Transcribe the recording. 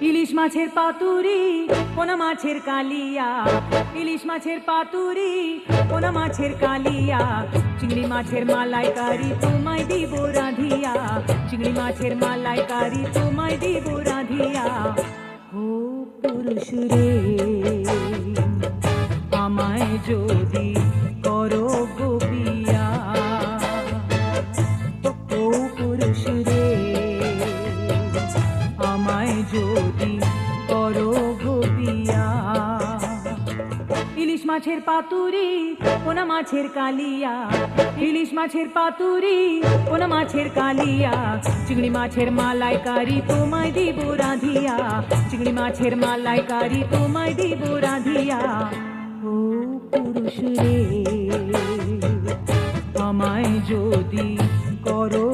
ইলিশ মাছের পাতুরি, পোনা মাছের কালিয়া, ইলিশ মাছের পাতুরি, পোনা মাছের কালিয়া, চিংড়ি মাছের মালাইকারি তোমায় দিব রাধিয়া, চিংড়ি মাছের মালাইকারি তোমায় দিব রাধিয়া। ও পুরুষ রে, আমায় যদি করো গো বিয়া, ও পুরুষ রে, আমায় যদি করো গো বিয়া। ইলিশ মাছের পাতুরি, পোনা মাছের কালিয়া, ইলিশ মাছের পাতুরি, পোনা মাছের কালিয়া, চিংড়ি মাছের মালাইকারি তোমায় দিব রাধিয়া, চিংড়ি মাছের মালাইকারি তোমায় দিব রাধিয়া। ও পুরুষ রে, আমায় যদি করো